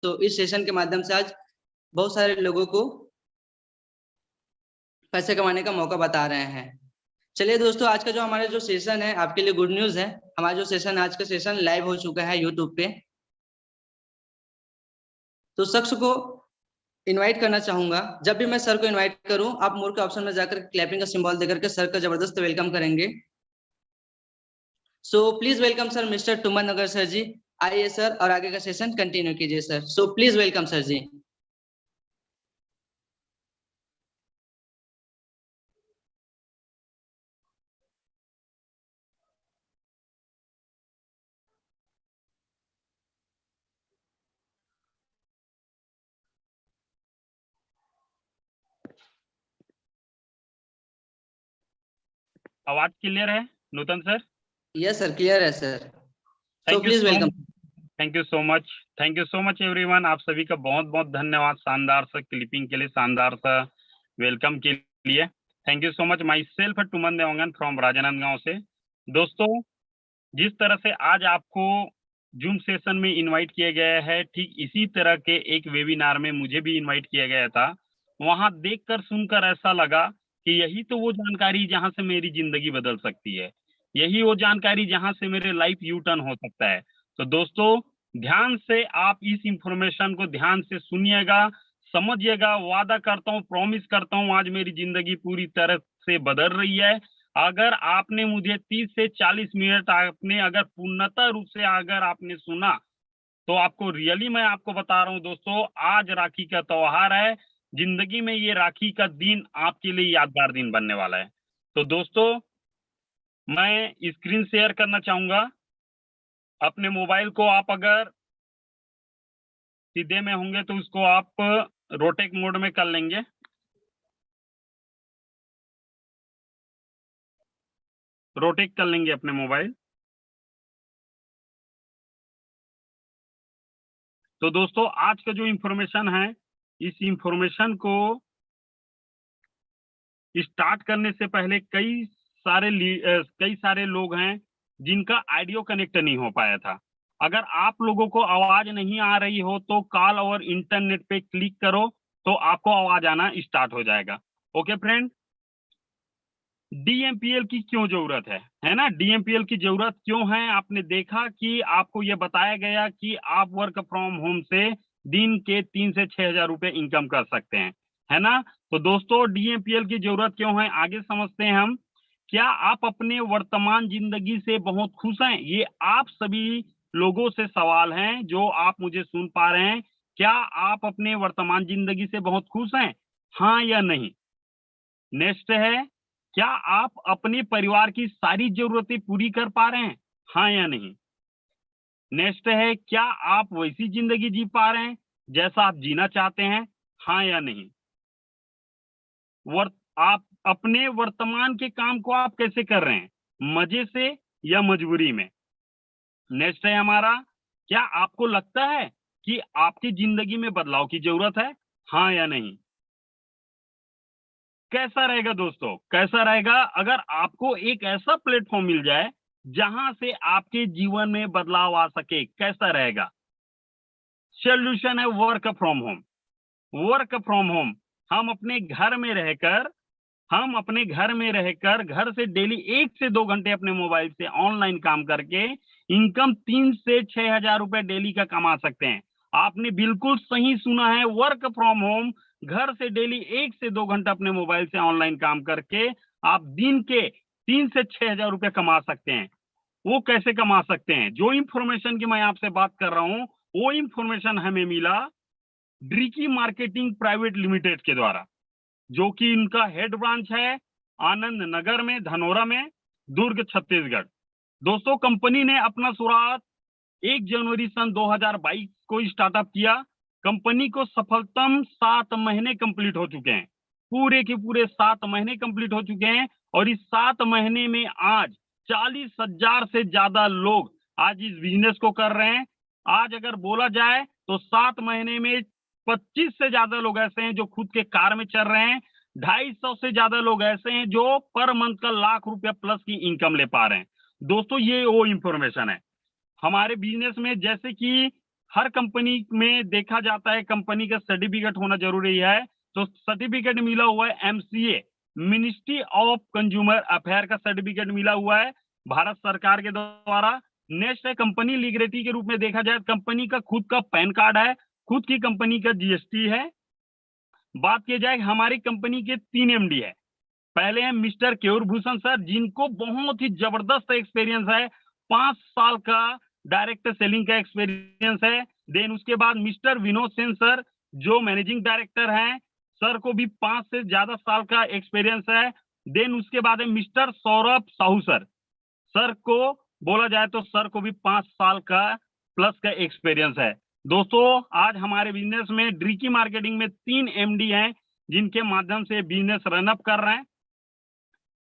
तो इस सेशन के माध्यम से आज बहुत सारे लोगों को पैसे कमाने का मौका बता रहे हैं। चलिए दोस्तों, आज का जो हमारा जो सेशन है आपके लिए गुड न्यूज है। हमारा जो सेशन आज का सेशन लाइव हो चुका है यूट्यूब पे। तो शख्स को इनवाइट करना चाहूंगा। जब भी मैं सर को इनवाइट करूं, आप मोर के ऑप्शन में जाकर क्लैपिंग का सिंबल देकर के सर का जबरदस्त वेलकम करेंगे। So please welcome sir mister Tuman Nagar sir ji. आइए सर और आगे का सेशन कंटिन्यू कीजिए sir. So please welcome sir ji. आवाज क्लियर है Nutan sir? Yes sir, clear है sir. So thank you please welcome. Thank you so much everyone. आप सभी का बहुत बहुत धन्यवाद शानदार सा क्लिपिंग के लिए, शानदार सा वेलकम के लिए। Thank you so much. My self तुमन देवांगन फ्रॉम राजनांदगांव से। दोस्तों, जिस तरह से आज आपको जूम सेशन में इनवाइट किया गया है, ठीक इसी तरह के एक वेबिनार में मुझे भी इनवाइट किया गया था। वहां देखकर सुनकर ऐसा लगा कि यही तो वो जानकारी जहां से मेरी जिंदगी बदल सकती है, यही वो जानकारी जहां से मेरे लाइफ यू टर्न हो सकता है। तो दोस्तों, ध्यान से आप इस इंफॉर्मेशन को ध्यान से सुनिएगा, समझिएगा। वादा करता हूँ, प्रॉमिस करता हूँ, आज मेरी जिंदगी पूरी तरह से बदल रही है। अगर आपने मुझे 30 से 40 मिनट आपने अगर पूर्णतः रूप से अगर आपने सुना, तो आपको रियली मैं आपको बता रहा हूँ दोस्तों, आज राखी का त्योहार है। जिंदगी में ये राखी का दिन आपके लिए यादगार दिन बनने वाला है। तो दोस्तों, मैं स्क्रीन शेयर करना चाहूंगा। अपने मोबाइल को आप अगर सीधे में होंगे तो उसको आप रोटेट मोड में कर लेंगे। रोटेट कर लेंगे अपने मोबाइल। तो दोस्तों, आज का जो इंफॉर्मेशन है, इस इंफॉर्मेशन को स्टार्ट करने से पहले कई सारे लोग हैं जिनका ऑडियो कनेक्ट नहीं हो पाया था। अगर आप लोगों को आवाज नहीं आ रही हो तो कॉल और इंटरनेट पे क्लिक करो, तो आपको आवाज आना स्टार्ट हो जाएगा। ओके फ्रेंड, डीएमपीएल की क्यों जरूरत है ना? डीएमपीएल की जरूरत क्यों है? आपने देखा कि आपको यह बताया गया कि आप वर्क फ्रॉम होम से दिन के 3 से 6 हजार रुपए इनकम कर सकते हैं, है ना? तो दोस्तों, डीएमपीएल की जरूरत क्यों है, आगे समझते हैं हम। क्या आप अपने वर्तमान जिंदगी से बहुत खुश हैं? ये आप सभी लोगों से सवाल है जो आप मुझे सुन पा रहे हैं। क्या आप अपने वर्तमान जिंदगी से बहुत खुश हैं, हाँ या नहीं? नेक्स्ट है, क्या आप अपने परिवार की सारी जरूरतें पूरी कर पा रहे हैं, हाँ या नहीं? नेक्स्ट है, क्या आप वैसी जिंदगी जी पा रहे हैं जैसा आप जीना चाहते हैं, हाँ या नहीं? आप अपने वर्तमान के काम को आप कैसे कर रहे हैं, मजे से या मजबूरी में? नेक्स्ट है हमारा, क्या आपको लगता है कि आपकी जिंदगी में बदलाव की जरूरत है, हाँ या नहीं? कैसा रहेगा दोस्तों, कैसा रहेगा अगर आपको एक ऐसा प्लेटफॉर्म मिल जाए जहां से आपके जीवन में बदलाव आ सके? कैसा रहेगा? सॉल्यूशन है work from home. Work from home, हम अपने घर में रहकर घर से डेली 1 से 2 घंटे अपने मोबाइल से ऑनलाइन काम करके इनकम 3 से 6 हजार रुपए डेली का कमा सकते हैं। आपने बिल्कुल सही सुना है, वर्क फ्रॉम होम। घर से डेली 1 से 2 घंटा अपने मोबाइल से ऑनलाइन काम करके आप दिन के 3 से 6 हजार रुपए कमा सकते हैं। वो कैसे कमा सकते हैं? जो इंफॉर्मेशन की मैं आपसे बात कर रहा हूँ, वो इंफॉर्मेशन हमें मिला ड्रीकी मार्केटिंग प्राइवेट लिमिटेड के द्वारा, जो कि इनका हेड ब्रांच है आनंद नगर में, धनोरा में, दुर्ग, छत्तीसगढ़। दोस्तों, कंपनी ने अपना शुरुआत 1 जनवरी सन 2022 को स्टार्टअप किया। कंपनी को सफलतम 7 महीने कंप्लीट हो चुके हैं, पूरे के पूरे 7 महीने कंप्लीट हो चुके हैं। और इस 7 महीने में आज 40,000 से ज्यादा लोग आज इस बिजनेस को कर रहे हैं। आज अगर बोला जाए तो 7 महीने में 25 से ज्यादा लोग ऐसे हैं जो खुद के कार में चल रहे हैं। 250 से ज्यादा लोग ऐसे हैं जो पर मंथ का लाख रुपया प्लस की इनकम ले पा रहे हैं। दोस्तों, ये वो इंफॉर्मेशन है हमारे बिजनेस में। जैसे कि हर कंपनी में देखा जाता है कंपनी का सर्टिफिकेट होना जरूरी है, तो सर्टिफिकेट मिला हुआ है MCA, ministry of consumer affair का सर्टिफिकेट मिला हुआ है भारत सरकार के द्वारा। नेक्स्ट है कंपनी लीगलिटी के रूप में देखा जाए, कंपनी का खुद का पैन कार्ड है, खुद की कंपनी का GST है। बात की जाए हमारी कंपनी के 3 MD है। पहले हैं मिस्टर केयूर भूषण सर, जिनको बहुत ही जबरदस्त एक्सपीरियंस है, 5 साल का डायरेक्ट सेलिंग का एक्सपीरियंस है। देन उसके बाद मिस्टर विनोद सेन सर, जो मैनेजिंग डायरेक्टर हैं, सर को भी 5 से ज्यादा साल का एक्सपीरियंस है। देन उसके बाद है mister Saurabh Sahu sir, sir को बोला जाए तो सर को भी 5 साल का प्लस का एक्सपीरियंस है। दोस्तों आज हमारे बिजनेस में ड्रीकी मार्केटिंग में 3 MD हैं, जिनके माध्यम से बिजनेस रनअप कर रहे हैं।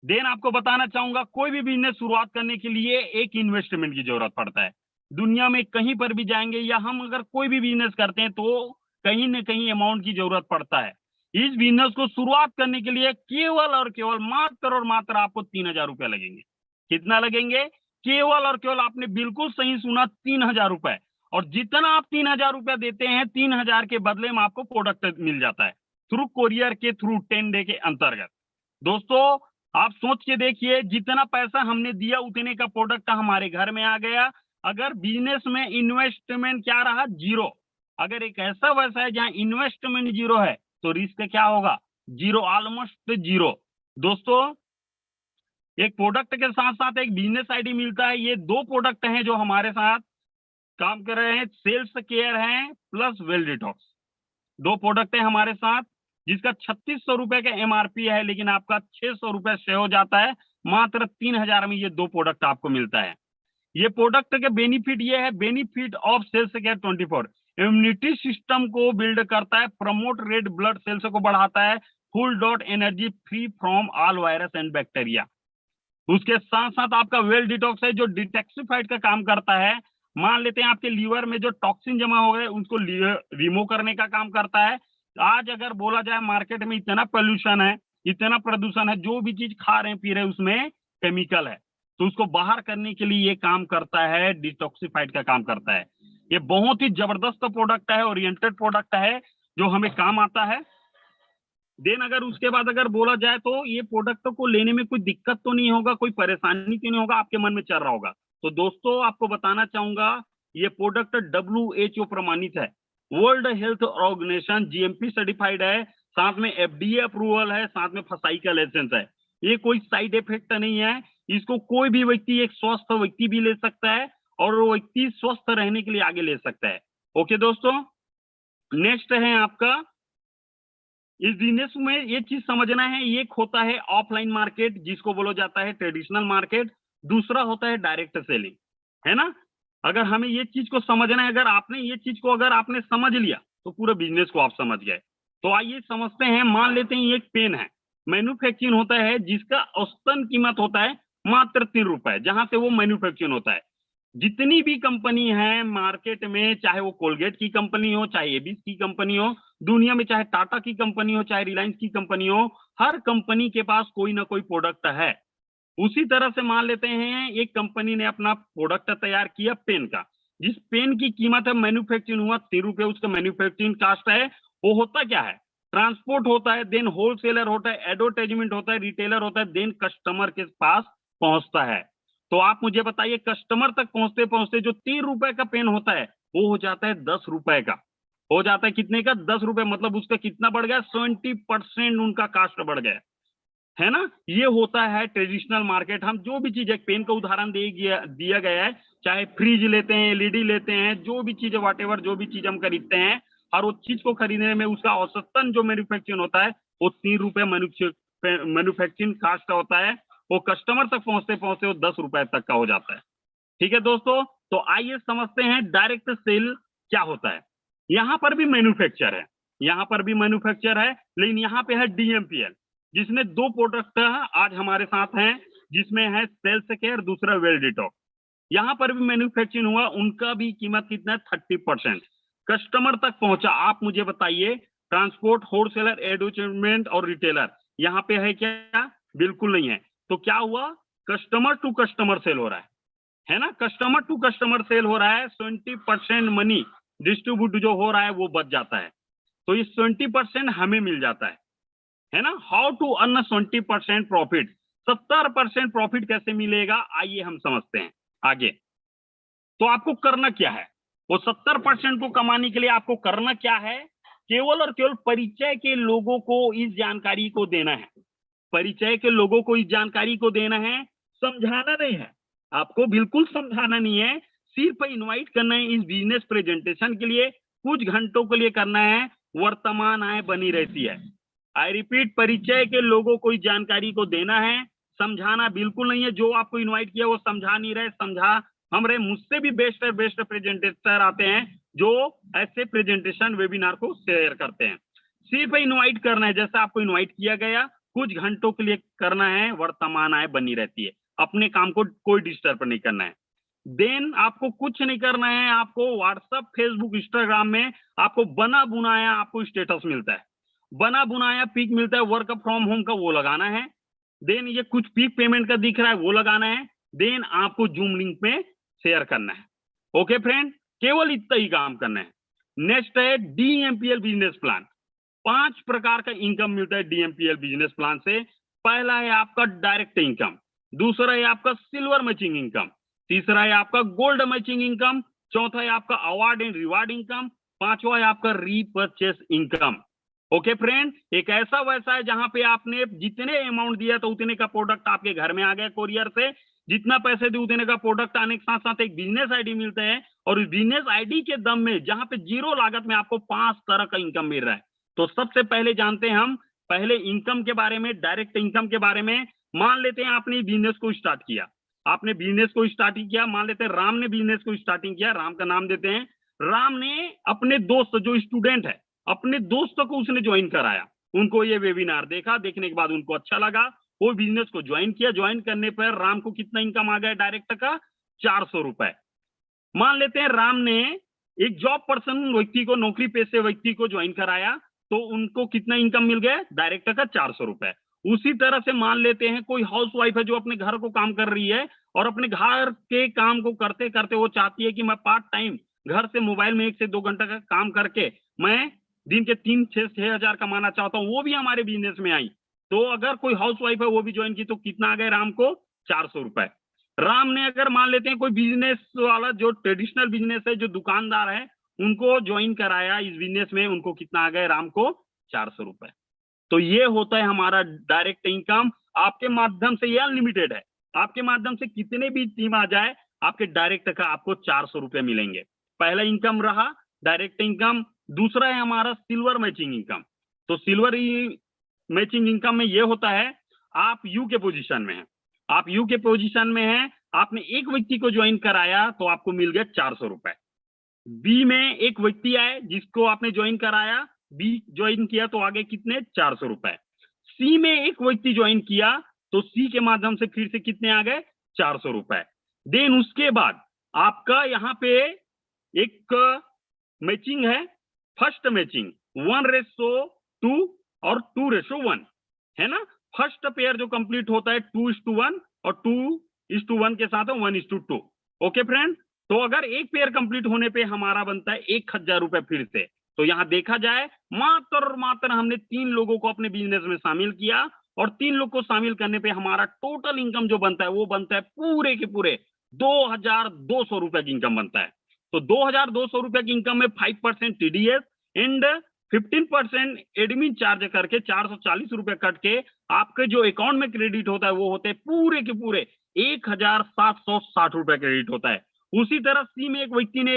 देन आपको बताना चाहूंगा, कोई भी बिजनेस शुरुआत करने के लिए एक इन्वेस्टमेंट की जरूरत पड़ता है। दुनिया में कहीं पर भी जाएंगे या हम अगर कोई भी बिजनेस करते हैं तो कहीं न कहीं अमाउंट की जरूरत पड़ता है। इस बिजनेस को शुरुआत करने के लिए केवल और केवल मात्र और मात्र आपको 3000 रुपए लगेंगे। कितना लगेंगे? केवल और केवल, आपने बिल्कुल सही सुना, 3000 रुपए। और जितना आप 3000 रुपए देते हैं, 3000 के बदले में आपको प्रोडक्ट मिल जाता है थ्रू कोरियर के थ्रू 10 डे के अंतर्गत। दोस्तों आप सोच के देखिए, जितना पैसा हमने दिया उतने का प्रोडक्ट हमारे घर में आ गया। अगर बिजनेस में इन्वेस्टमेंट क्या रहा? जीरो। अगर एक ऐसा व्यवसाय है जहां इन्वेस्टमेंट जीरो है तो रिस्क क्या होगा? Zero, almost zero. दोस्तों एक प्रोडक्ट के साथ साथ एक बिजनेस आईडी मिलता है। ये 2 प्रोडक्ट हैं जो हमारे साथ काम कर रहे हैं, सेल्स केयर है प्लस वेल डिटॉक्स। 2 प्रोडक्ट है हमारे साथ, जिसका 3600 रुपए का MRP है, लेकिन आपका 600 रुपए से हो जाता है। मात्र 3000 में ये 2 प्रोडक्ट आपको मिलता है। ये प्रोडक्ट के बेनिफिट ये है, benefit of cells care 24 immunity system को बिल्ड करता है, प्रमोट रेड ब्लड सेल्स को बढ़ाता है, full dot energy free from all virus and bacteria. उसके साथ साथ आपका वेल डिटॉक्स है, जो डिटॉक्सिफाइड का काम करता है। मान लेते हैं आपके लीवर में जो टॉक्सिन जमा हो गए उसको रिमूव करने का काम करता है। आज अगर बोला जाए मार्केट में इतना पोल्यूशन है, इतना प्रदूषण है, जो भी चीज खा रहे हैं पी रहे हैं उसमें केमिकल है, तो उसको बाहर करने के लिए ये काम करता है, डिटॉक्सिफाइड का काम करता है। ये बहुत ही जबरदस्त प्रोडक्ट है, ओरिएंटेड प्रोडक्ट है, जो हमें काम आता है। देन अगर उसके बाद अगर बोला जाए तो ये प्रोडक्ट को लेने में कोई दिक्कत तो नहीं होगा, कोई परेशानी तो नहीं होगा, आपके मन में चल रहा होगा। तो दोस्तों आपको बताना चाहूंगा, ये प्रोडक्ट WHO प्रमाणित है, World Health Organization GMP certified है, साथ में FDA अप्रूवल है, साथ में फसाई का लाइसेंस है। ये कोई साइड इफेक्ट नहीं है, इसको कोई भी व्यक्ति, एक स्वस्थ व्यक्ति भी ले सकता है और वो व्यक्ति स्वस्थ रहने के लिए आगे ले सकता है। ओके दोस्तों, नेक्स्ट है आपका, इस बिजनेस में ये चीज समझना है, एक होता है ऑफलाइन मार्केट जिसको बोला जाता है ट्रेडिशनल मार्केट, दूसरा होता है डायरेक्ट सेलिंग, है ना। अगर हमें ये चीज को समझना है, अगर आपने ये चीज को अगर आपने समझ लिया तो पूरे बिजनेस को आप समझ गए। तो आइए समझते हैं। मान लेते हैं एक पेन है, मैन्युफैक्चरिंग होता है, जिसका औसतन कीमत होता है मात्र 3 रुपए, जहां से वो मैन्युफैक्चरिंग होता है। जितनी भी कंपनी है मार्केट में, चाहे वो कोलगेट की कंपनी हो, चाहे एबिस की कंपनी हो, दुनिया में चाहे टाटा की कंपनी हो, चाहे रिलायंस की कंपनी हो, हर कंपनी के पास कोई ना कोई प्रोडक्ट है। उसी तरह से मान लेते हैं एक कंपनी ने अपना प्रोडक्ट तैयार किया पेन का, जिस पेन की कीमत है मैन्युफैक्चरिंग हुआ 3 रुपए, उसका मैन्युफैक्चरिंग कास्ट है। वो होता क्या है? ट्रांसपोर्ट होता है, देन होलसेलर होता है, एडवर्टाइजमेंट होता है, रिटेलर होता है, देन कस्टमर के पास पहुंचता है। तो आप मुझे बताइए, कस्टमर तक पहुंचते पहुंचते जो 3 रुपए का पेन होता है वो हो जाता है 10 रुपए का, हो जाता है कितने का? 10 रुपए। मतलब उसका कितना बढ़ गया? 70% उनका कास्ट बढ़ गया, है ना। ये होता है ट्रेडिशनल मार्केट। हम जो भी चीज, एक पेन का उदाहरण दिया गया है, चाहे फ्रिज लेते हैं, LED लेते हैं, जो भी चीज व्हाटएवर, जो भी चीज हम खरीदते हैं, और वो चीज को खरीदने में उसका औसतन जो मैन्युफैक्चरिंग होता है वो 3 रुपए मैन्युफैक्चरिंग कास्ट का होता है। वो कस्टमर तक पहुंचते पहुंचते वो 10 रुपए तक का हो जाता है। ठीक है दोस्तों, तो आइए समझते हैं डायरेक्ट सेल क्या होता है। यहाँ पर भी मैन्युफैक्चर है, यहाँ पर भी मैन्युफैक्चर है, लेकिन यहाँ पे है DMPL, जिसमें 2 प्रोडक्ट आज हमारे साथ हैं, जिसमें है सेल्स केयर, दूसरा वेल डिटॉक्स। यहाँ पर भी मैन्युफैक्चरिंग हुआ, उनका भी कीमत कितना है? 30%। कस्टमर तक पहुंचा, आप मुझे बताइए, ट्रांसपोर्ट, होलसेलर, एडवर्टाइजमेंट और रिटेलर यहाँ पे है क्या? बिल्कुल नहीं है। तो क्या हुआ? कस्टमर टू कस्टमर सेल हो रहा है ना, कस्टमर टू कस्टमर सेल हो रहा है। 20% मनी डिस्ट्रीब्यूट जो हो रहा है वो बच जाता है, तो ये 20% हमें मिल जाता है ना। How to earn 20% profit, 70% profit कैसे मिलेगा, आइए हम समझते हैं आगे। तो आपको करना क्या है, वो 70% को कमाने के लिए आपको करना क्या है, केवल और केवल परिचय के लोगों को इस जानकारी को देना है, परिचय के लोगों को इस जानकारी को देना है, समझाना नहीं है, आपको बिल्कुल समझाना नहीं है, सिर्फ इनवाइट करना है इस बिजनेस प्रेजेंटेशन के लिए, कुछ घंटों के लिए करना है, वर्तमान आय बनी रहती है। आई रिपीट, परिचय के लोगों को इस जानकारी को देना है, समझाना बिल्कुल नहीं है। जो आपको इनवाइट किया वो समझा नहीं रहे, समझा हम रहे, मुझसे भी बेस्ट प्रेजेंटेटर आते हैं जो ऐसे प्रेजेंटेशन वेबिनार को शेयर करते हैं। सिर्फ इनवाइट करना है, जैसा आपको इनवाइट किया गया कुछ घंटों के लिए करना है, वर्तमान आय बनी रहती है, अपने काम को कोई डिस्टर्ब नहीं करना है। देन आपको कुछ नहीं करना है, आपको व्हाट्सएप, फेसबुक, इंस्टाग्राम में आपको बना बुनाया आपको स्टेटस मिलता है, बना बुनाया पिक मिलता है वर्क फ्रॉम होम का, वो लगाना है। देन ये कुछ पिक पेमेंट का दिख रहा है वो लगाना है। देन आपको जूम लिंक में शेयर करना है। ओके फ्रेंड, केवल इतना ही काम करना है। नेक्स्ट है डीएमपीएल बिजनेस प्लान। 5 प्रकार का इनकम मिलता है डीएमपीएल बिजनेस प्लान से। पहला है आपका डायरेक्ट इनकम, दूसरा है आपका सिल्वर मैचिंग इनकम, तीसरा है आपका गोल्ड मैचिंग इनकम, चौथा है आपका अवार्ड एंड रिवार्ड इनकम, पांचवा है आपका रीपर्चेस इनकम। ओके फ्रेंड, एक ऐसा वैसा है जहां पे आपने जितने अमाउंट दिया तो उतने का प्रोडक्ट आपके घर में आ गया कोरियर से, जितना पैसे दे उतने का प्रोडक्ट आने के साथ साथ एक बिजनेस आईडी मिलता है, और उस बिजनेस आईडी के दम में जहां पे 0 लागत में आपको 5 तरह का इनकम मिल रहा है। तो सबसे पहले जानते हैं हम पहले इनकम के बारे में, डायरेक्ट इनकम के बारे में। मान लेते हैं आपने बिजनेस को स्टार्ट किया, आपने बिजनेस को स्टार्टिंग किया, मान लेते हैं राम ने बिजनेस को स्टार्टिंग किया, राम का नाम देते हैं। राम ने अपने दोस्त जो स्टूडेंट है, अपने दोस्तों को उसने ज्वाइन कराया, उनको ये वेबिनार देखा, देखने के बाद उनको अच्छा लगा, वो बिजनेस को ज्वाइन किया। ज्वाइन करने पर राम को कितना इनकम आ गया डायरेक्ट का, 400 रुपए। मान लेते हैं राम ने एक जॉब पर्सन व्यक्ति को, नौकरी पेशे व्यक्ति को ज्वाइन कराया, तो उनको कितना इनकम मिल गया डायरेक्ट का, 400 रुपए। उसी तरह से मान लेते हैं कोई हाउसवाइफ है जो अपने घर को काम कर रही है, और अपने घर के काम को करते करते वो चाहती है कि मैं पार्ट टाइम घर से मोबाइल में 1 से 2 घंटा का काम करके मैं दिन के 3-6 हजार कमाना चाहता हूँ, वो भी हमारे बिजनेस में आई। तो अगर कोई हाउसवाइफ है वो भी ज्वाइन की तो कितना आ गया राम को, 400 रुपए। राम ने अगर मान लेते हैं कोई बिजनेस वाला जो ट्रेडिशनल बिजनेस है, जो दुकानदार है, उनको ज्वाइन कराया इस बिजनेस में, उनको कितना आ गया राम को, 400 रुपए। तो ये होता है हमारा डायरेक्ट इनकम। आपके माध्यम से ये अनलिमिटेड है, आपके माध्यम से कितने भी टीम आ जाए आपके डायरेक्ट का आपको 400 रुपए मिलेंगे। पहला इनकम रहा डायरेक्ट इनकम। दूसरा है हमारा सिल्वर मैचिंग इनकम। तो सिल्वर मैचिंग इनकम में ये होता है, आप यू के पोजीशन में है, आप यू के पोजीशन में है, आपने एक व्यक्ति को ज्वाइन कराया तो आपको मिल गया 400 रुपए। बी में एक व्यक्ति आए जिसको आपने ज्वाइन कराया, बी ज्वाइन किया तो आगे कितने, 400 रुपए। सी में एक व्यक्ति ज्वाइन किया तो सी के माध्यम से फिर से कितने आ गए, 400 रुपए। देन उसके बाद आपका यहाँ पे एक मैचिंग है, फर्स्ट मैचिंग 1:2 और 2:1 है ना। फर्स्ट पेयर जो कंप्लीट होता है 2:1 और 2:1 के साथ 1:2। ओके फ्रेंड, तो अगर एक पेयर कंप्लीट होने पे हमारा बनता है 1000 रुपए फिर से। तो यहाँ देखा जाए मात्र और मात्र हमने 3 लोगों को अपने बिजनेस में शामिल किया, और 3 लोग को शामिल करने पे हमारा टोटल इनकम जो बनता है वो बनता है पूरे के पूरे 2200 रुपए की इनकम बनता है। तो 2200 रुपए की इनकम में 5% टीडीएस एंड 15% एडमिन चार्ज करके 440 रुपए कट के आपके जो अकाउंट में क्रेडिट होता है वो होते हैं पूरे के पूरे 1760 रुपए क्रेडिट होता है। उसी तरह सी में एक व्यक्ति ने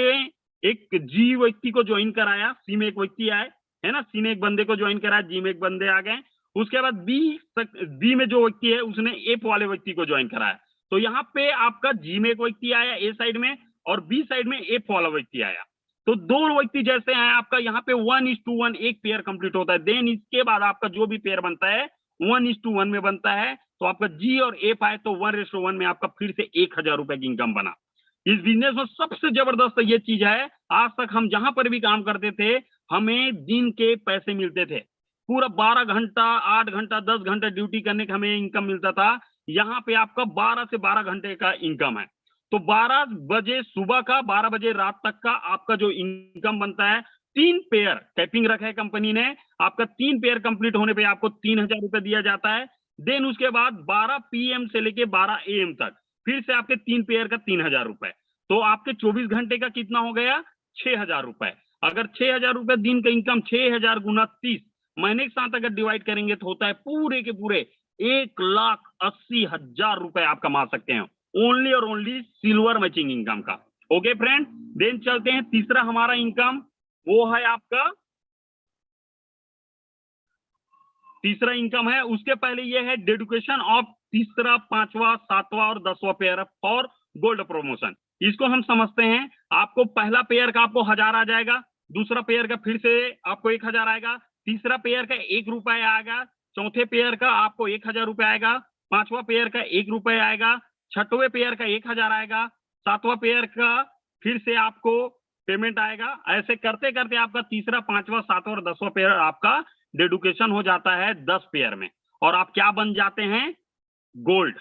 एक जी व्यक्ति को ज्वाइन कराया, सी में एक व्यक्ति आए है ना, सी ने एक बंदे को ज्वाइन कराया, जी में एक बंदे आ गए। उसके बाद बी में जो व्यक्ति है उसने एफ वाले व्यक्ति को ज्वाइन कराया। तो यहाँ पे आपका जी में एक व्यक्ति आया ए साइड में, और बी साइड में एफ वाला व्यक्ति आया। तो 2 व्यक्ति जैसे हैं आपका यहाँ पे 1:1 एक पेयर कंप्लीट होता है। देन इसके बाद आपका जो भी पेयर बनता है 1:1 में बनता है। तो आपका जी और एफ आए तो 1:1 में आपका फिर से 1000 रुपए की इनकम बना। इस बिजनेस में सबसे जबरदस्त ये चीज है, आज तक हम जहां पर भी काम करते थे हमें दिन के पैसे मिलते थे, पूरा 12 घंटा 8 घंटा 10 घंटा ड्यूटी करने का हमें इनकम मिलता था। यहाँ पे आपका 12 से 12 घंटे का इनकम है। तो 12 बजे सुबह का 12 बजे रात तक का आपका जो इनकम बनता है, 3 पेयर टैपिंग रखा है कंपनी ने, आपका 3 पेयर कंप्लीट होने पे आपको 3000 रुपए दिया जाता है। देन उसके बाद 12 PM से लेके 12 AM तक फिर से आपके 3 पेयर का 3000 रुपए, तो आपके 24 घंटे का कितना हो गया, 6000 रुपए। अगर 6000 रुपए दिन का इनकम 6000 गुना 30 महीने के साथ अगर डिवाइड करेंगे तो होता है पूरे के पूरे 1,80,000 रुपए आप कमा सकते हैं, ओनली और ओनली सिल्वर मैचिंग इनकम का। ओके फ्रेंड, देन चलते हैं तीसरा हमारा इनकम, वो है आपका तीसरा इनकम है। उसके पहले ये है डेडिकेशन ऑफ तीसरा, 5वां, 7वां और 10वां पेयर फॉर गोल्ड प्रमोशन। इसको हम समझते हैं, आपको पहला पेयर का आपको 1000 आ जाएगा, दूसरा पेयर का फिर से आपको 1000 आएगा, तीसरा पेयर का 1 रुपए आएगा, चौथे पेयर का आपको 1000 रुपए आएगा, 5वां पेयर का 1 रुपए आएगा, 6वें पेयर का 1000 आएगा, 7वां पेयर का फिर से आपको पेमेंट आएगा। ऐसे करते करते आपका तीसरा, 5वां, 7वां और 10वां पेयर आपका डेडिकेशन हो जाता है 10 पेयर में, और आप क्या बन जाते हैं, गोल्ड।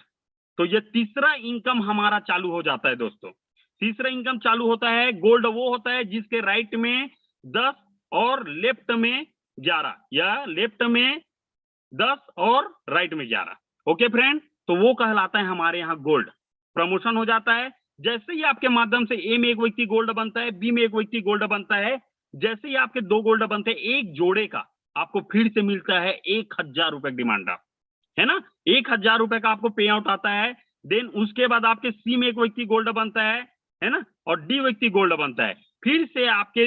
तो ये तीसरा इनकम हमारा चालू हो जाता है दोस्तों। तीसरा इनकम चालू होता है, गोल्ड वो होता है जिसके राइट में 10 और लेफ्ट में 11, या लेफ्ट में 10 और राइट में 11। ओके फ्रेंड, तो वो कहलाता है हमारे यहाँ गोल्ड। प्रमोशन हो जाता है, जैसे ही आपके माध्यम से ए में एक व्यक्ति गोल्ड बनता है, बी में एक व्यक्ति गोल्ड बनता है, जैसे ही आपके 2 गोल्ड बनते हैं, एक जोड़े का आपको फिर से मिलता है 1000 रुपए डिमांड ड्राफ्ट, है ना, 1000 रुपए का आपको पे आउट आता है। देन उसके बाद आपके सी में एक व्यक्ति गोल्ड बनता है ना, और डी व्यक्ति गोल्ड बनता है, फिर से आपके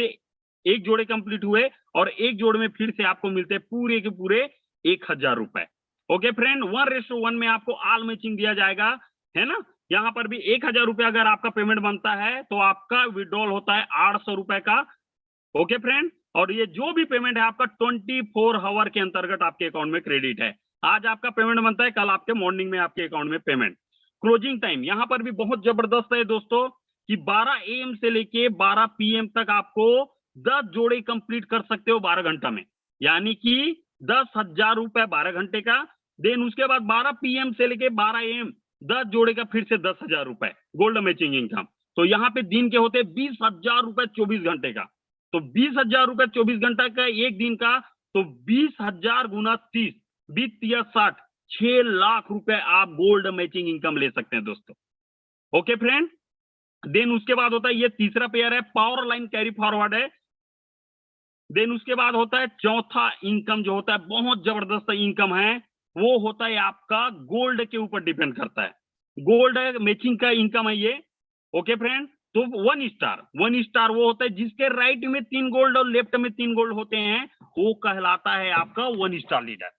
एक जोड़े कंप्लीट हुए और एक जोड़े में फिर से आपको मिलते हैं पूरे के पूरे 1000 रुपए। ओके फ्रेंड, 1:1 में आपको ऑल मैचिंग दिया जाएगा, है ना। यहाँ पर भी 1000 रुपए अगर आपका पेमेंट बनता है तो आपका विड्रॉल होता है 800 रुपए का। ओके फ्रेंड, और ये जो भी पेमेंट है आपका 24 आवर के अंतर्गत आपके अकाउंट में क्रेडिट है। आज आपका पेमेंट बनता है, कल आपके मॉर्निंग में आपके अकाउंट में पेमेंट। क्लोजिंग टाइम यहाँ पर भी बहुत जबरदस्त है दोस्तों, कि 12 AM से लेके 12 PM तक आपको 10 जोड़े कंप्लीट कर सकते हो 12 घंटा में, यानी कि 10,000 रुपए 12 घंटे का। देन उसके बाद 12 PM से लेके 12 AM 10 जोड़े का फिर से 10,000 रुपए गोल्ड मैचिंग इनकम। तो यहाँ पे दिन के होते 20,000 रुपए 24 घंटे का, तो 20,000 रुपए 24 घंटा का एक दिन का, तो 20,000 गुना 30 20 60 6 लाख रुपए आप गोल्ड मैचिंग इनकम ले सकते हैं दोस्तों। ओके फ्रेंड, देन उसके बाद होता है, ये तीसरा पेयर है, पावर लाइन कैरी फॉरवर्ड है। देन उसके बाद होता है चौथा इनकम, जो होता है बहुत जबरदस्त इनकम है, वो होता है आपका गोल्ड के ऊपर डिपेंड करता है, गोल्ड मैचिंग का इनकम है ये। ओके फ्रेंड, तो 1 स्टार वो होता है जिसके राइट में 3 गोल्ड और लेफ्ट में 3 गोल्ड होते हैं, वो कहलाता है आपका 1 स्टार लीडर,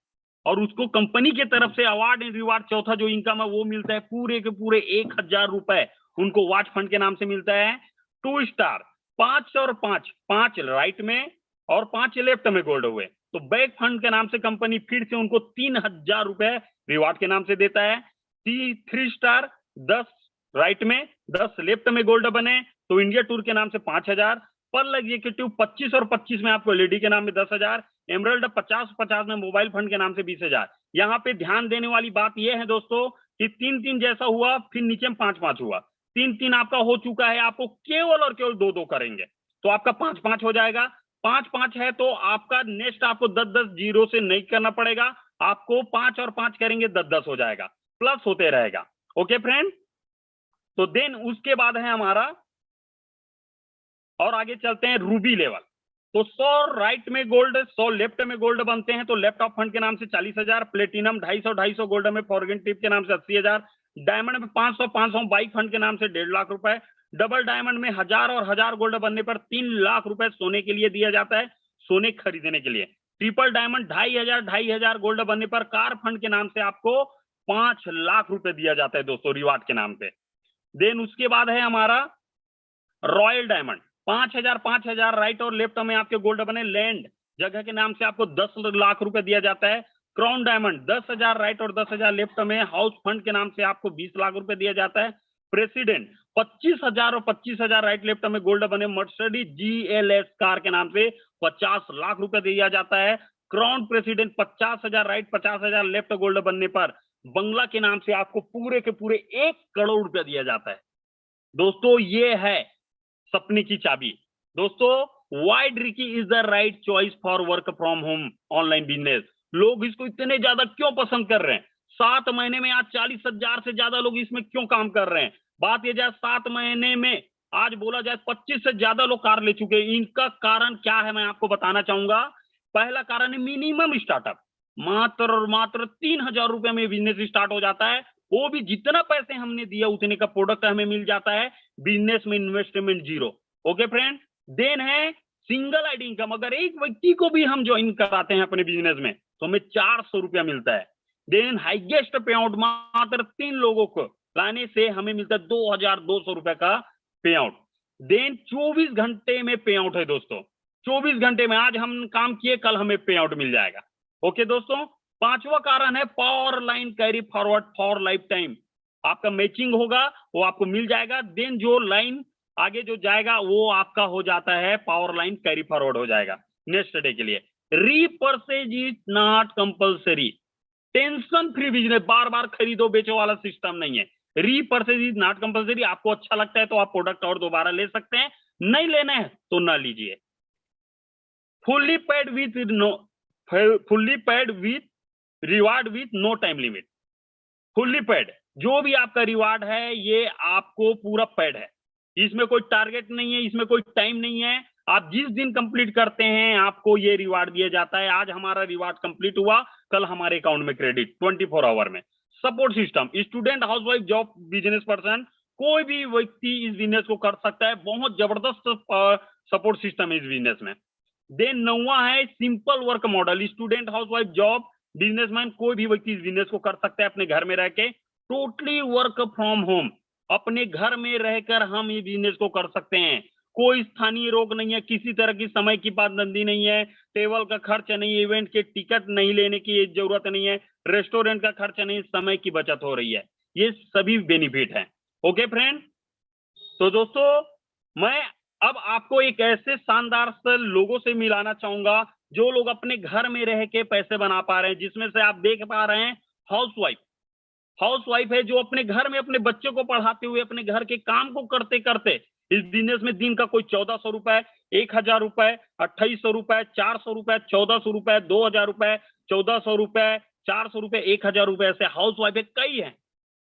और उसको कंपनी की तरफ से अवार्ड एंड रिवार्ड चौथा जो इनकम है वो मिलता है पूरे के पूरे 1000 रुपए, उनको वॉच फंड के नाम से मिलता है। 2 स्टार 5 और 5 राइट में और 5 लेफ्ट में गोल्ड हुए, तो बैक फंड के नाम से कंपनी फिर से उनको 3000 रुपए रिवार्ड के नाम से देता है। 3 स्टार 10 राइट में 10 लेफ्ट में गोल्ड बने तो इंडिया टूर के नाम से 5000, पर्ल एग्जीक्यूटिव 25 और 25 में आपको लेडी के नाम में 10,000, एमरल्ड 50 में मोबाइल फंड के नाम से 20,000। यहाँ पे ध्यान देने वाली बात यह है दोस्तों कि 3 जैसा हुआ, फिर नीचे में 5 हुआ, 3 आपका हो चुका है, आपको केवल और केवल 2 करेंगे तो आपका 5 हो जाएगा। 5 है तो आपका नेक्स्ट आपको 10 जीरो से नहीं करना पड़ेगा, आपको 5 और 5 करेंगे 10 हो जाएगा, प्लस होते रहेगा। ओके फ्रेंड, तो देन उसके बाद है हमारा, और आगे चलते हैं रूबी लेवल। तो 100 राइट में गोल्ड 100 लेफ्ट में गोल्ड बनते हैं तो लेफ्ट ऑफ फंड के नाम से 40,000, प्लेटिनम 250 गोल्ड में फॉरगेन टिप के नाम से 80,000, डायमंड में 500 बाइक फंड के नाम से 1.5 लाख रुपए, डबल डायमंड में 1000 और 1000 गोल्ड बनने पर 3 लाख रुपए सोने के लिए दिया जाता है, सोने खरीदने के लिए। ट्रिपल डायमंड 2,500 गोल्ड बनने पर कार फंड के नाम से आपको 5 लाख रुपए दिया जाता है दोस्तों रिवार्ड के नाम पे। देन उसके बाद है हमारा रॉयल डायमंड, 5,000 राइट और लेफ्ट में आपके गोल्ड बने, लैंड जगह के नाम से आपको 10 लाख रुपए दिया जाता है। क्राउन डायमंड 10,000 राइट और 10,000 लेफ्ट में, हाउस फंड के नाम से आपको 20 लाख रुपए दिया जाता है। प्रेसिडेंट 25,000 और 25,000 राइट लेफ्ट में गोल्ड बने, मर्सिडीज GLS कार के नाम से 50 लाख रुपए दिया जाता है। Crown president 50,000 right 50,000 left gold बनने पर बंगला के नाम से आपको पूरे के पूरे 1 करोड़ रुपया दिया जाता है। दोस्तों ये है सपने की चाबी। दोस्तों why Ricky is the right choice for work from home online business. लोग इसको इतने ज्यादा क्यों पसंद कर रहे हैं? 7 महीने में आज 40,000 से ज्यादा लोग इसमें क्यों काम कर रहे हैं? बात ये जाए 7 महीने में आज बोला जाए 25 से ज्यादा लोग कार ले चुके हैं। इनका कारण क्या है मैं आपको बताना चाहूंगा। पहला कारण है मिनिमम स्टार्टअप। मात्र और मात्र 3,000 रुपए में बिजनेस स्टार्ट हो जाता है। वो भी जितना पैसे हमने दिया उतने का प्रोडक्ट हमें मिल जाता है। बिजनेस में investment zero. Okay friend. Then है सिंगल आईडी इनकम। अगर एक व्यक्ति को भी हम ज्वाइन कराते हैं अपने बिजनेस में तो हमें 400 रुपया मिलता है। देन हाईएस्ट पे आउट मात्र 3 लोगों को लाने से हमें मिलता है 2,200 रुपए का पे आउट। देन 24 घंटे में पे आउट है दोस्तों। 24 घंटे में आज हम काम किए कल हमें पे आउट मिल जाएगा। ओके दोस्तों। 5वां कारण है power line carry forward for life time. आपका मैचिंग होगा वो आपको मिल जाएगा। देन जो लाइन आगे जो जाएगा वो आपका हो जाता है पावर लाइन कैरी फॉरवर्ड हो जाएगा नेक्स्ट डे के लिए। Repurchase is not compulsory. Tension free business. बार बार खरीदो बेचो वाला सिस्टम नहीं है। Repurchase is not compulsory. आपको अच्छा लगता है तो आप प्रोडक्ट और दोबारा ले सकते हैं, नहीं लेना है तो ना लीजिए। Fully paid with reward with no time limit. Fully paid जो भी आपका रिवार्ड है ये आपको पूरा पेड है। इसमें कोई टारगेट नहीं है, इसमें कोई टाइम नहीं है। आप जिस दिन कंप्लीट करते हैं आपको ये रिवार्ड दिया जाता है। आज हमारा रिवार्ड कंप्लीट हुआ कल हमारे अकाउंट में क्रेडिट 24 आवर में। Support system. Student, housewife, job, business person कोई भी व्यक्ति इस बिजनेस को कर सकता है। बहुत जबरदस्त सपोर्ट सिस्टम है इस बिजनेस में। देन 9वां है simple work model. Student, housewife, job, businessman कोई भी व्यक्ति इस बिजनेस को कर सकता है अपने घर में रह के। Totally work from home. अपने घर में रहकर हम ये बिजनेस को कर सकते हैं। कोई स्थानीय रोक नहीं है, किसी तरह की समय की पाबंदी नहीं है, टेबल का खर्च नहीं है, इवेंट के टिकट नहीं लेने की जरूरत नहीं है, रेस्टोरेंट का खर्च नहीं, समय की बचत हो रही है। ये सभी बेनिफिट है। Okay friend. तो दोस्तों मैं अब आपको एक ऐसे शानदार से लोगों से मिलाना चाहूंगा जो लोग अपने घर में रह के पैसे बना पा रहे हैं, जिसमें से आप देख पा रहे हैं हाउसवाइफ है जो अपने घर में अपने बच्चों को पढ़ाते हुए अपने घर के काम को करते करते इस बिजनेस में दिन का कोई 1,400 रुपए, 1,000 रुपए, 2,800 रुपए, 400 रुपए, 1,400 रुपए, 2,000 रुपए, 1,400 रुपए, 400 रुपए, 1,000 रुपए ऐसे हाउसवाइफ कई हैं।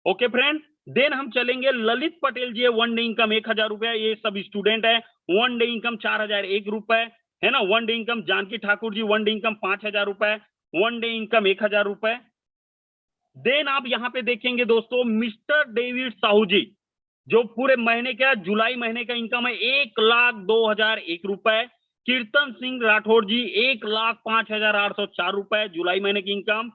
Okay friend. देन हम चलेंगे ललित पटेल जी है, 1 डे इनकम 1,000 रुपए। ये सब स्टूडेंट है। 1 डे इनकम 4,001 रुपए है ना। 1 day income Janaki Thakur ji 1 day income 5,000 रुपए। 1 डे इनकम 1,000 रुपए। देन आप यहाँ पे देखेंगे दोस्तों मिस्टर डेविड साहू जी जो पूरे महीने का जुलाई महीने का इनकम है 1,02,001 रुपए। कीर्तन सिंह राठौर जी 1,05,804 रुपए जुलाई महीने की इनकम।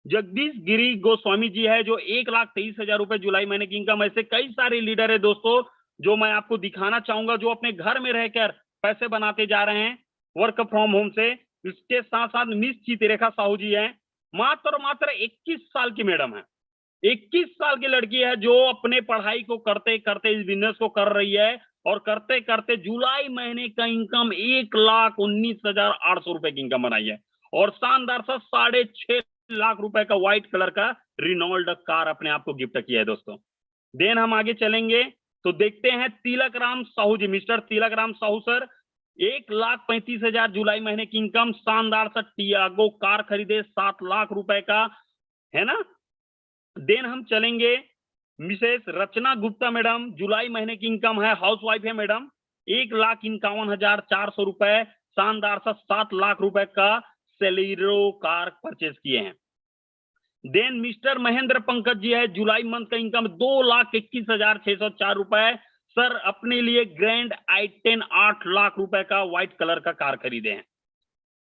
जगदीश गिरी गोस्वामी जी है जो 1,23,000 रुपए जुलाई महीने की इनकम। ऐसे कई सारे लीडर है दोस्तों जो मैं आपको दिखाना चाहूंगा जो अपने घर में रहकर पैसे बनाते जा रहे हैं वर्क फ्रॉम होम से। इसके साथ साथ मिस चित्ररेखा साहू जी है, मात्र 21 साल की मैडम है। 21 साल की लड़की है जो अपने पढ़ाई को करते करते इस बिजनेस को कर रही है और करते करते जुलाई महीने का इनकम 1,19,800 रुपए की इनकम बनाई है और शानदार सा 6.5 लाख रुपए का व्हाइट कलर का रिनॉल्ड कार अपने आप को गिफ्ट किया है दोस्तों। देन हम आगे चलेंगे तो देखते हैं तिलक राम साहू जी। मिस्टर तिलक राम साहू सर 1,35,000 जुलाई महीने की इनकम। शानदार सा टियागो कार खरीदे 7 लाख रुपए का है ना। देन हम चलेंगे मिसेस रचना गुप्ता मैडम, जुलाई महीने की इनकम है, हाउसवाइफ है मैडम, 1,51,400 रुपए। शानदार सा 7 लाख रुपए का सेलेरो कार परचेज किए हैं। देन मिस्टर महेंद्र पंकज जी है, जुलाई मंथ का इनकम 2,21,604 रुपए। सर अपने लिए ग्रैंड i10 8 लाख रुपए का व्हाइट कलर का कार खरीदे हैं।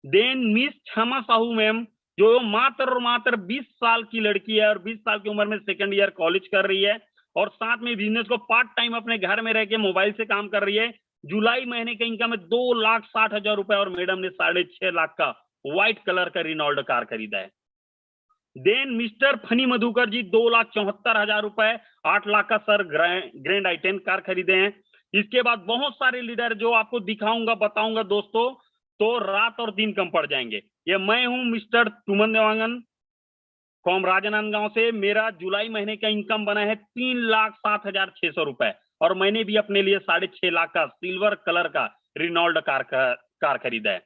देन मिस क्षमा साहू मैम जो मात्र 20 साल की लड़की है और 20 साल की उम्र में सेकंड ईयर कॉलेज कर रही है और साथ में बिजनेस को पार्ट टाइम अपने घर में रह के मोबाइल से काम कर रही है। जुलाई महीने का इनकम है 2,60,000 रुपए और मैडम ने 6.5 लाख का व्हाइट कलर का रिनॉल्ड कार खरीदा है। देन मिस्टर फनी मधुकर जी 2,74,000 रुपए, 8 लाख का सर ग्रैंड i10 कार खरीदे हैं। इसके बाद बहुत सारे लीडर जो आपको दिखाऊंगा बताऊंगा दोस्तों तो रात और दिन कम पड़ जाएंगे। ये मैं हूं मिस्टर तुमन देवांगन। फ्रॉम राजनांदगांव से मेरा जुलाई महीने का इनकम बना है 3,07,600 रुपए, और मैंने भी अपने लिए 6.5 लाख का सिल्वर कलर का रिनॉल्ड कार खरीदा है।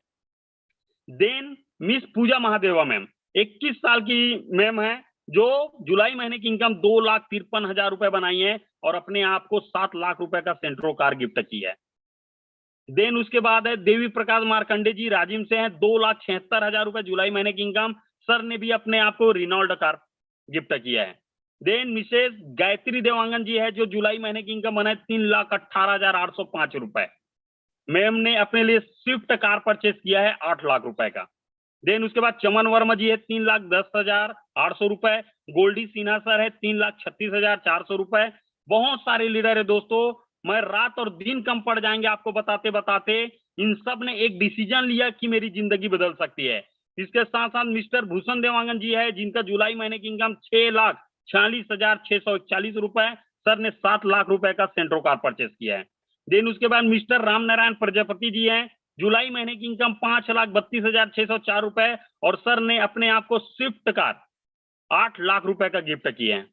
देन मिस पूजा महादेवा मैम 21 साल की मैम है, जो जुलाई महीने की इनकम 2,53,000 रुपए बनाई है और अपने आप को 7 लाख रुपए का सेंट्रो कार गिफ्ट की है। देन उसके बाद है देवी प्रकाश मार्कंडे जी, राजिम से हैं, 2,76,000 रुपए जुलाई महीने की इनकम। सर ने भी अपने आप को रिनॉल्ड कार गिफ्ट किया है। देन मिसेस गायत्री देवांगन जी है, जो जुलाई महीने की इनकम बना है 3,18,805 रुपए। मैम ने अपने लिए स्विफ्ट कार परचेस किया है 8 लाख रुपए का। देन उसके बाद चमन वर्मा जी है 3,10,800 रुपए। गोल्डी सिन्हा सर है 3,36,400 रुपए। बहुत सारे लीडर है दोस्तों, मैं रात और दिन कम पड़ जाएंगे आपको बताते बताते। इन सब ने एक डिसीजन लिया कि मेरी जिंदगी बदल सकती है। इसके साथ साथ मिस्टर भूषण देवांगन जी है, जिनका जुलाई महीने की इनकम 6,46,641 रुपए। सर ने 7 लाख रुपए का सेंट्रो कार परचेस किया है। देन उसके बाद मिस्टर राम नारायण प्रजापति जी हैं, जुलाई महीने की इनकम 5,32,604 रुपए, और सर ने अपने आप को स्विफ्ट कार 8 लाख रुपए का गिफ्ट किया है।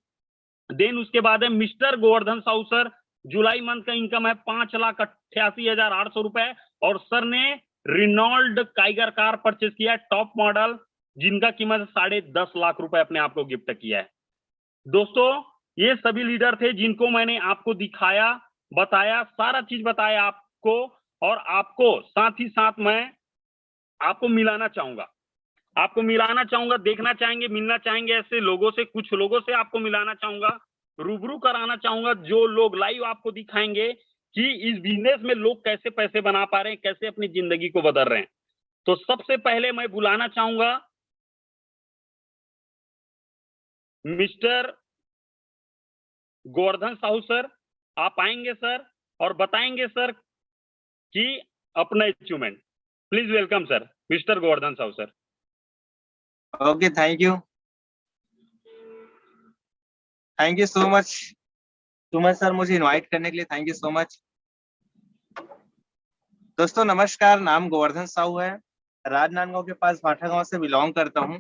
देन उसके बाद है मिस्टर गोवर्धन साहू सर, जुलाई मंथ का इनकम है 5,88,800 रुपए, और सर ने रिनॉल्ड काइगर कार परचेस किया है टॉप मॉडल, जिनका कीमत 10.5 लाख रुपए अपने आप को गिफ्ट किया है। दोस्तों ये सभी लीडर थे जिनको मैंने आपको दिखाया, बताया, सारा चीज बताया आपको, और आपको साथ ही साथ मैं आपको मिलाना चाहूंगा, देखना चाहेंगे, मिलना चाहेंगे ऐसे लोगों से, कुछ लोगों से आपको मिलाना चाहूंगा, रूबरू कराना चाहूंगा, जो लोग लाइव आपको दिखाएंगे कि इस बिजनेस में लोग कैसे पैसे बना पा रहे हैं, कैसे अपनी जिंदगी को बदल रहे हैं। तो सबसे पहले मैं बुलाना चाहूंगा मिस्टर गोवर्धन साहू सर। आप आएंगे सर और बताएंगे सर कि अपना achievement. Please welcome sir, mister Govardhan Sahu sir. Okay, thank you so much Suman sir, मुझे इनवाइट करने के लिए थैंक यू सो मच। दोस्तों नमस्कार, नाम गोवर्धन साहू है, राजनांदगांव के पास भाठा गांव से बिलोंग करता हूं,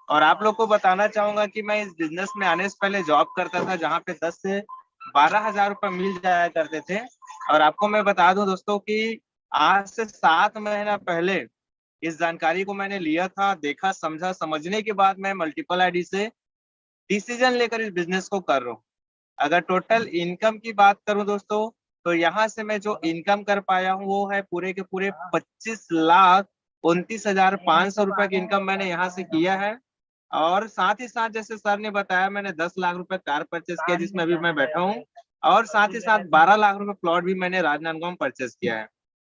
और आप लोग को बताना चाहूंगा कि मैं इस बिजनेस में आने से पहले जॉब करता था, जहां पे 10 से 12,000 रुपए मिल जाया करते थे। और आपको मैं बता दूं दोस्तों कि आज से 7 महीना पहले इस जानकारी को मैंने लिया था, देखा, समझा, समझने के बाद मैं मल्टीपल आईडी से डिसीजन लेकर इस बिजनेस को कर रहा हूँ। अगर टोटल इनकम की बात करूं दोस्तों, तो यहाँ से मैं जो इनकम कर पाया हूँ वो है पूरे के पूरे 25,29,500 रुपए की इनकम मैंने यहाँ से किया है। और साथ ही साथ जैसे सर ने बताया, मैंने 10 लाख रुपए कार परचेस किया, जिसमें अभी मैं बैठा हूँ, और साथ ही साथ 12 लाख रुपए प्लॉट भी मैंने राजनांदगांव में परचेस किया है।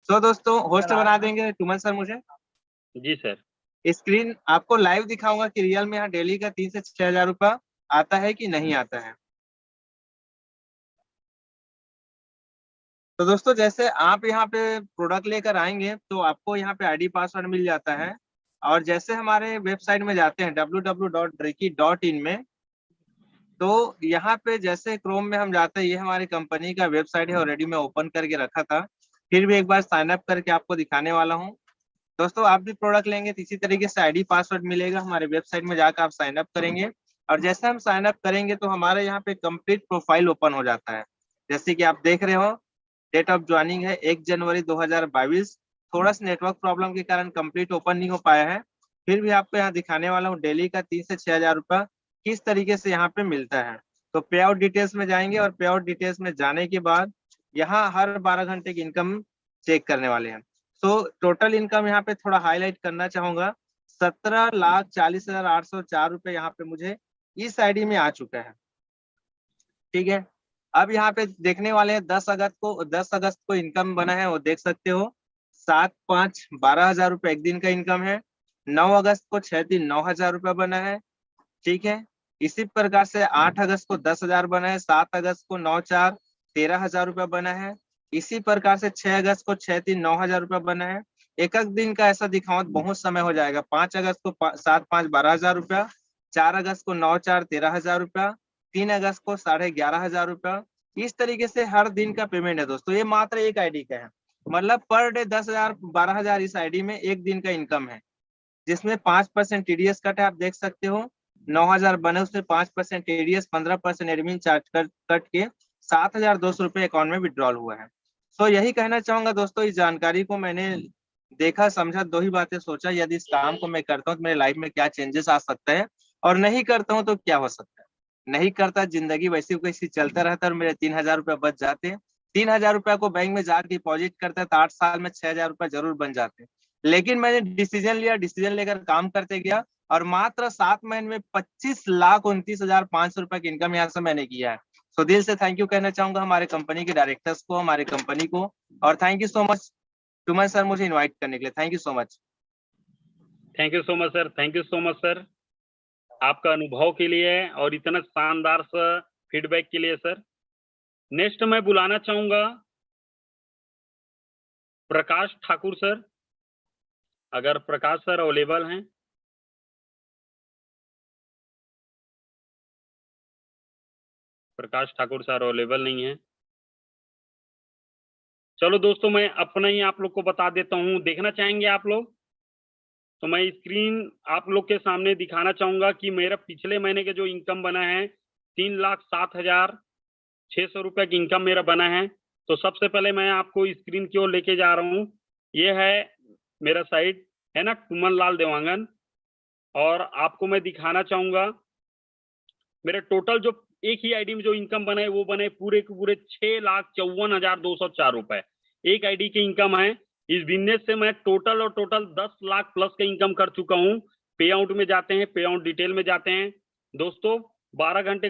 तो दोस्तों होस्ट बना देंगे टुमन सर मुझे? जी सर। स्क्रीन आपको लाइव दिखाऊंगा कि रियल में यहाँ डेली का 3 से 6,000 रुपया आता है कि नहीं आता है। तो दोस्तों जैसे आप यहाँ पे प्रोडक्ट लेकर आएंगे तो आपको यहाँ पे आईडी पासवर्ड मिल जाता है, और जैसे हमारे वेबसाइट में जाते हैं www.reiki.in में, तो यहाँ पे जैसे क्रोम में हम जाते हैं, ये हमारी कंपनी का वेबसाइट है, ऑलरेडी मैं ओपन करके रखा था, फिर भी एक बार साइन अप करके आपको दिखाने वाला हूँ। दोस्तों आप भी प्रोडक्ट लेंगे तो इसी तरीके से आईडी पासवर्ड मिलेगा, हमारे वेबसाइट में जाकर आप साइन अप करेंगे, और जैसे हम साइन अप करेंगे तो हमारे यहाँ पे कंप्लीट प्रोफाइल ओपन हो जाता है। जैसे कि आप देख रहे हो, डेट ऑफ ज्वाइनिंग है 1 जनवरी 2022। थोड़ा सा नेटवर्क प्रॉब्लम के कारण कंप्लीट ओपन नहीं हो पाया है, फिर भी आपको यहाँ दिखाने वाला हूँ डेली का 3 से 6,000 रुपया किस तरीके से यहाँ पे मिलता है। तो पे आउट डिटेल्स में जाएंगे, और पे आउट डिटेल्स में जाने के बाद यहाँ हर 12 घंटे की इनकम चेक करने वाले हैं। तो टोटल इनकम यहाँ पे थोड़ा हाईलाइट करना चाहूंगा, 17,40,804 रुपए यहाँ पे मुझे इस आईडी में आ चुका है। ठीक है, अब यहाँ पे देखने वाले हैं 10 अगस्त को इनकम बना है, वो देख सकते हो 7/5/12,000 रुपए एक दिन का इनकम है। 9 अगस्त को 6/3/9,000 रुपए बना है। ठीक है, इसी प्रकार से 8 अगस्त को 10,000 बना है। 7 अगस्त को 9/4/13,000 रुपए बना है। इसी प्रकार से 6 अगस्त को 6/3/9,000 रुपए बना है। एक दिन का ऐसा दिखाओ बहुत समय हो जाएगा। 5 अगस्त को 7/5/12,000 रुपया। 4 अगस्त को 9/4/13,000 रुपया। 3 अगस्त को 11,500 रुपया। इस तरीके से हर दिन का पेमेंट है दोस्तों। ये मात्र एक आईडी का है, मतलब पर डे 10,000 12,000 इस आईडी में एक दिन का इनकम है, जिसमें 5% टीडीएस कट है, आप देख सकते हो। 9,000 बने उससे 5% टीडीएस, 15% एडमिन चार्ज कट के 7,200 रुपये अकाउंट में विड्रॉल हुआ है। सो यही कहना चाहूंगा दोस्तों, इस जानकारी को मैंने देखा, समझा, दो ही बातें सोचा, यदि इस काम को मैं करता हूँ तो मेरे लाइफ में क्या चेंजेस आ सकता है, और नहीं करता हूँ तो क्या हो सकता है। नहीं करता, जिंदगी वैसी वैसी चलता रहता और मेरे 3,000 रुपये बच जाते। 3,000 रुपये को बैंक में जाकर डिपॉजिट करता तो 8 साल में 6,000 रुपये जरूर बन जाते। लेकिन मैंने डिसीजन लिया, डिसीजन लेकर काम करते गया, और मात्र 7 महीने में 25,29,500 रुपए की इनकम यहाँ से मैंने किया है। सो दिल से थैंक यू कहना चाहूंगा हमारे कंपनी के डायरेक्टर्स को, हमारे कंपनी को, और thank you so much Suman sir मुझे इनवाइट करने के लिए। Thank you so much. Thank you so much sir, thank you so much sir, आपका अनुभव के लिए और इतना शानदार सा फीडबैक के लिए सर। नेक्स्ट मैं बुलाना चाहूंगा प्रकाश ठाकुर सर, अगर प्रकाश सर अवेलेबल हैं। प्रकाश ठाकुर सर अवेलेबल नहीं है। चलो दोस्तों, मैं अपना ही आप लोग को बता देता हूँ, देखना चाहेंगे आप लोग तो मैं स्क्रीन आप लोग के सामने दिखाना चाहूंगा कि मेरा पिछले महीने के जो इनकम बना है 3,07,600 रुपए की इनकम मेरा बना है। तो सबसे पहले मैं आपको स्क्रीन की ओर लेके जा रहा हूँ। ये है मेरा साइट, है ना, टुमन लाल देवांगन, और आपको मैं दिखाना चाहूंगा मेरा टोटल जो एक ही आईडी में जो इनकम बना है वो बने पूरे के पूरे 6,54,204 रुपए एक आईडी की इनकम है। इस बिजनेस से मैं टोटल 10 लाख प्लस का इनकम कर चुका हूँ। पे आउट में जाते हैं, पे आउट डिटेल में जाते हैं दोस्तों। 12 घंटे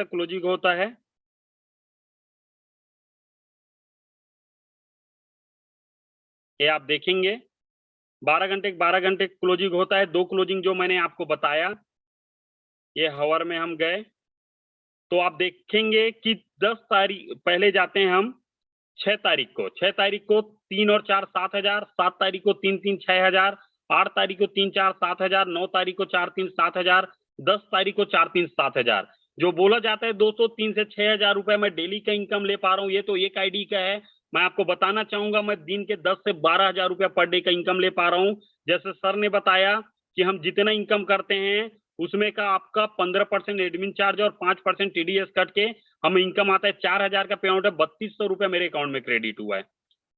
क्लोजिंग होता है। ये आप देखेंगे 12 घंटे क्लोजिंग होता है। 2 क्लोजिंग जो मैंने आपको बताया, ये हवर में हम गए तो आप देखेंगे कि 10 तारीख पहले जाते हैं हम 6 तारीख को 3 और 4 7,000, 7 तारीख को 3 3 6,000, 8 तारीख को 3 4 7,000, 9 तारीख को 4 3 7,000, 10 तारीख को 4 3 7,000। जो बोला जाता है दोस्तों 3 से 6,000 रुपए मैं डेली का इनकम ले पा रहा हूँ, ये तो एक आईडी का है। मैं आपको बताना चाहूंगा मैं दिन के 10 से 12,000 रुपया पर डे का इनकम ले पा रहा हूँ। जैसे सर ने बताया कि हम जितना इनकम करते हैं उसमें का आपका 15% एडमिन चार्ज और 5% टीडीएस कट के हमें इनकम आता है 4,000 का पे आउट है, 3,200 रुपए मेरे अकाउंट में क्रेडिट हुआ है।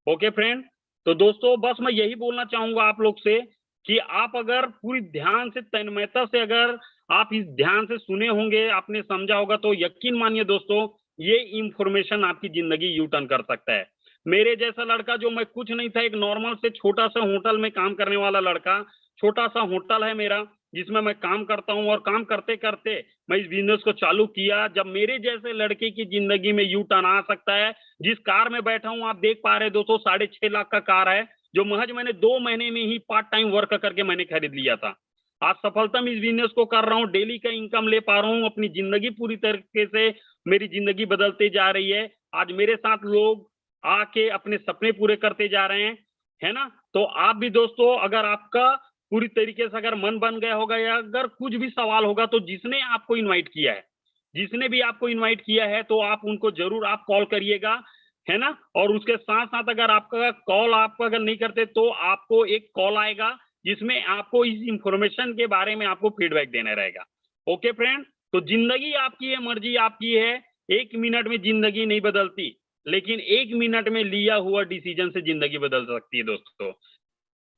ओके फ्रेंड, तो दोस्तों बस मैं यही बोलना चाहूंगा आप लोग से कि आप अगर पूरी ध्यान से तन्मयता से अगर आप इस ध्यान से सुने होंगे, आपने समझा होगा, तो यकीन मानिए दोस्तों ये इंफॉर्मेशन आपकी जिंदगी यू टर्न कर सकता है। मेरे जैसा लड़का जो मैं कुछ नहीं था, एक नॉर्मल से छोटा सा होटल में काम करने वाला लड़का, छोटा सा होटल है मेरा जिसमें मैं काम करता हूं, और काम करते करते मैं इस बिजनेस को चालू किया। जब मेरे जैसे लड़के की जिंदगी में यू टर्न आ सकता है, जिस कार में बैठा हूं आप देख पा रहे हैं दोस्तों 6.5 लाख का कार है, जो महज मैंने 2 महीने में ही पार्ट टाइम वर्क करके मैंने खरीद लिया था। आज सफलता में इस बिजनेस को कर रहा हूँ, डेली का इनकम ले पा रहा हूँ, अपनी जिंदगी पूरी तरीके से मेरी जिंदगी बदलते जा रही है। आज मेरे साथ लोग आके अपने सपने पूरे करते जा रहे हैं, है ना। तो आप भी दोस्तों अगर आपका पूरी तरीके से अगर मन बन गया होगा या अगर कुछ भी सवाल होगा तो जिसने आपको इनवाइट किया है, जिसने भी आपको इनवाइट किया है तो आप उनको जरूर आप कॉल करिएगा, है ना। और उसके साथ साथ अगर आपका कॉल आपको अगर नहीं करते तो आपको एक कॉल आएगा जिसमें आपको इस इंफॉर्मेशन के बारे में आपको फीडबैक देना रहेगा। ओके फ्रेंड, तो जिंदगी आपकी है, मर्जी आपकी है। 1 मिनट में जिंदगी नहीं बदलती, लेकिन 1 मिनट में लिया हुआ डिसीजन से जिंदगी बदल सकती है दोस्तों।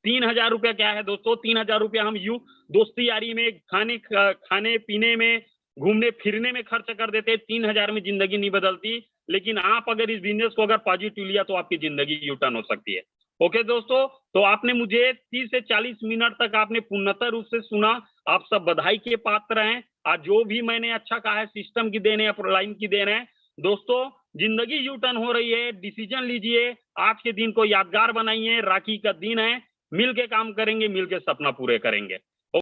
3,000 रुपया क्या है दोस्तों, 3,000 रुपया हम यूं दोस्ती यारी में खाने पीने में घूमने फिरने में खर्च कर देते। 3,000 में जिंदगी नहीं बदलती, लेकिन आप अगर इस बिजनेस को अगर पॉजिटिव लिया तो आपकी जिंदगी यू टर्न हो सकती है। ओके दोस्तों, तो आपने मुझे 30 से 40 मिनट तक आपने पूर्णतः रूप से सुना। आप सब बधाई के पात्र हैं। आज जो भी मैंने अच्छा कहा है सिस्टम की देन है, लाइन की देन है। दोस्तों जिंदगी यू टर्न हो रही है, डिसीजन लीजिए, आज के दिन को यादगार बनाइए। राखी का दिन है, मिल के काम करेंगे, मिल के सपना पूरे करेंगे।